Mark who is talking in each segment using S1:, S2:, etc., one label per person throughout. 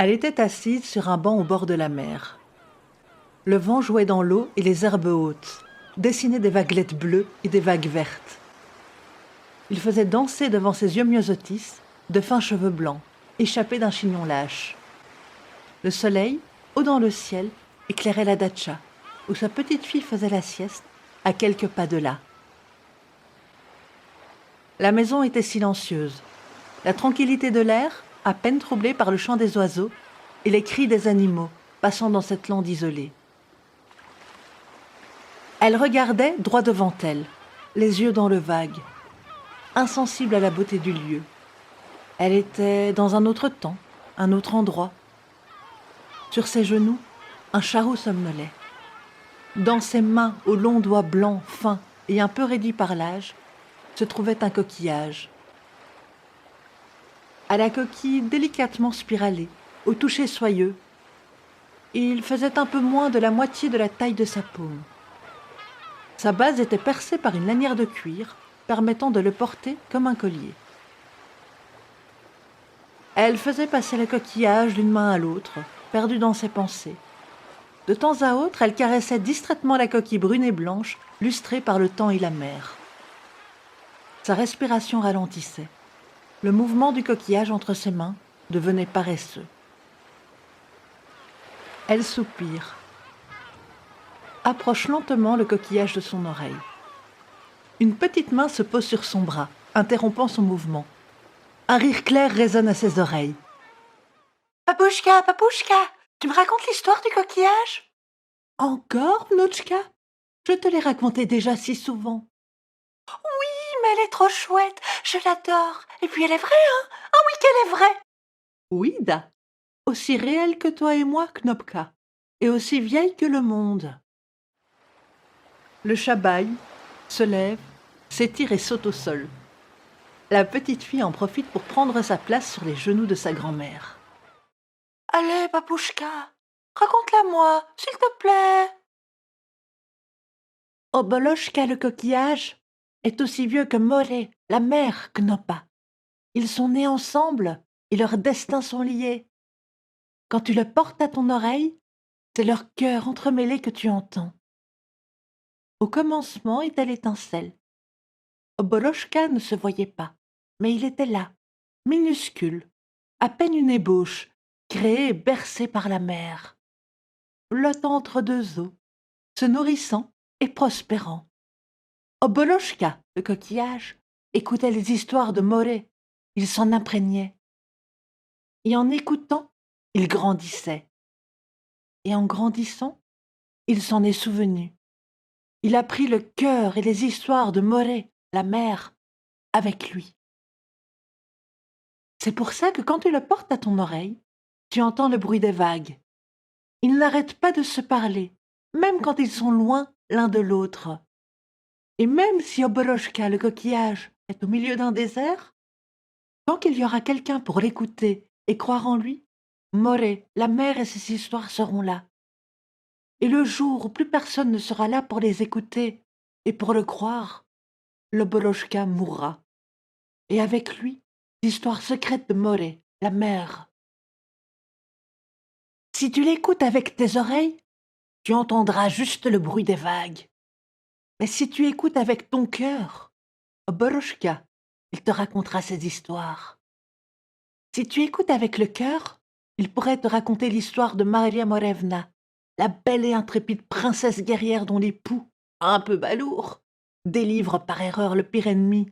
S1: Elle était assise sur un banc au bord de la mer. Le vent jouait dans l'eau et les herbes hautes, dessinait des vaguelettes bleues et des vagues vertes. Il faisait danser devant ses yeux myosotis de fins cheveux blancs, échappés d'un chignon lâche. Le soleil, haut dans le ciel, éclairait la datcha, où sa petite fille faisait la sieste, à quelques pas de là. La maison était silencieuse. La tranquillité de l'air, à peine troublée par le chant des oiseaux et les cris des animaux passant dans cette lande isolée. Elle regardait droit devant elle, les yeux dans le vague, insensible à la beauté du lieu. Elle était dans un autre temps, un autre endroit. Sur ses genoux, un charrot somnolait. Dans ses mains, aux longs doigts blancs, fins et un peu raidis par l'âge, se trouvait un coquillage. À la coquille délicatement spiralée, au toucher soyeux, il faisait un peu moins de la moitié de la taille de sa paume. Sa base était percée par une lanière de cuir, permettant de le porter comme un collier. Elle faisait passer le coquillage d'une main à l'autre, perdue dans ses pensées. De temps à autre, elle caressait distraitement la coquille brune et blanche, lustrée par le temps et la mer. Sa respiration ralentissait. Le mouvement du coquillage entre ses mains devenait paresseux. Elle soupire. Approche lentement le coquillage de son oreille. Une petite main se pose sur son bras, interrompant son mouvement. Un rire clair résonne à ses oreilles.
S2: « Papouchka, Papouchka, tu me racontes l'histoire du coquillage ?»«
S1: Encore, Mnotchka ? Je te l'ai raconté déjà si souvent. »«
S2: Oui, mais elle est trop chouette, je l'adore. Et puis elle est vraie, hein? Ah oui, qu'elle est vraie !»«
S1: Oui, Da. Aussi réelle que toi et moi, Knopka, et aussi vieille que le monde. » Le chat bâille, se lève, s'étire et saute au sol. La petite fille en profite pour prendre sa place sur les genoux de sa grand-mère.
S2: « Allez, Papouchka, raconte-la-moi, s'il te plaît. »
S1: Oboloshka, le coquillage, est aussi vieux que Moré, la mère, Knopa. Ils sont nés ensemble et leurs destins sont liés. Quand tu le portes à ton oreille, c'est leur cœur entremêlé que tu entends. Au commencement était l'étincelle. Oboloshka ne se voyait pas, mais il était là, minuscule, à peine une ébauche, créé et bercé par la mer. Flottant entre deux eaux, se nourrissant et prospérant. Oboloshka, le coquillage, écoutait les histoires de Moré, il s'en imprégnait. Et en écoutant, il grandissait. Et en grandissant, il s'en est souvenu. Il a pris le cœur et les histoires de Moré, la mer, avec lui. C'est pour ça que quand tu le portes à ton oreille, tu entends le bruit des vagues. Ils n'arrêtent pas de se parler, même quand ils sont loin l'un de l'autre. Et même si Oboloshka, le coquillage, est au milieu d'un désert, tant qu'il y aura quelqu'un pour l'écouter et croire en lui, Moré, la mer et ses histoires seront là. Et le jour où plus personne ne sera là pour les écouter et pour le croire, l'Oboloshka mourra. Et avec lui, l'histoire secrète de Moré, la mer. Si tu l'écoutes avec tes oreilles, tu entendras juste le bruit des vagues. Mais si tu écoutes avec ton cœur, Oboloshka, il te racontera ses histoires. Si tu écoutes avec le cœur, il pourrait te raconter l'histoire de Maria Morevna, la belle et intrépide princesse guerrière dont l'époux, un peu balourd, délivre par erreur le pire ennemi.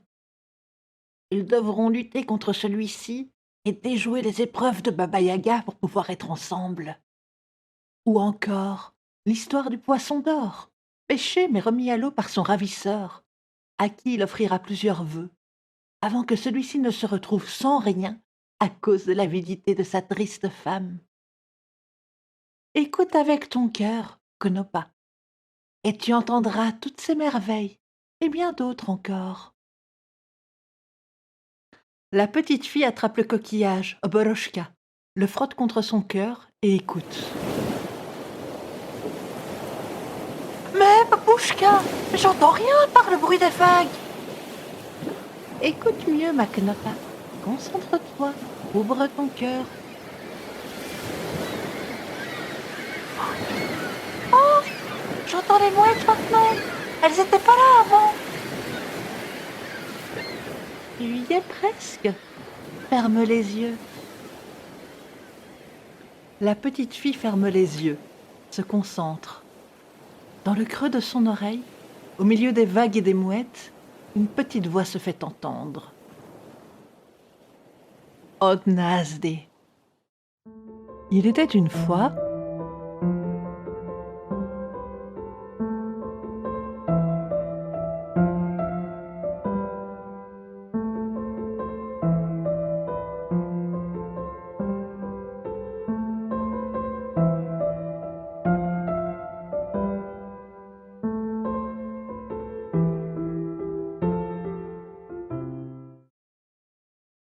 S1: Ils devront lutter contre celui-ci et déjouer les épreuves de Baba Yaga pour pouvoir être ensemble. Ou encore l'histoire du poisson d'or, pêché mais remis à l'eau par son ravisseur, à qui il offrira plusieurs vœux, avant que celui-ci ne se retrouve sans rien à cause de l'avidité de sa triste femme. Écoute avec ton cœur, Knopa, et tu entendras toutes ces merveilles, et bien d'autres encore. La petite fille attrape le coquillage, Oboloshka, le frotte contre son cœur et écoute.
S2: « Mais, Papouchka, j'entends rien par le bruit des vagues. »
S1: Écoute mieux, ma Knopa. Concentre-toi, ouvre ton cœur.
S2: Oh, j'entends les mouettes maintenant. Elles étaient pas là avant.
S1: Tu y es presque. Ferme les yeux. La petite fille ferme les yeux, se concentre. Dans le creux de son oreille, au milieu des vagues et des mouettes, une petite voix se fait entendre. Od Nazdi. Il était une fois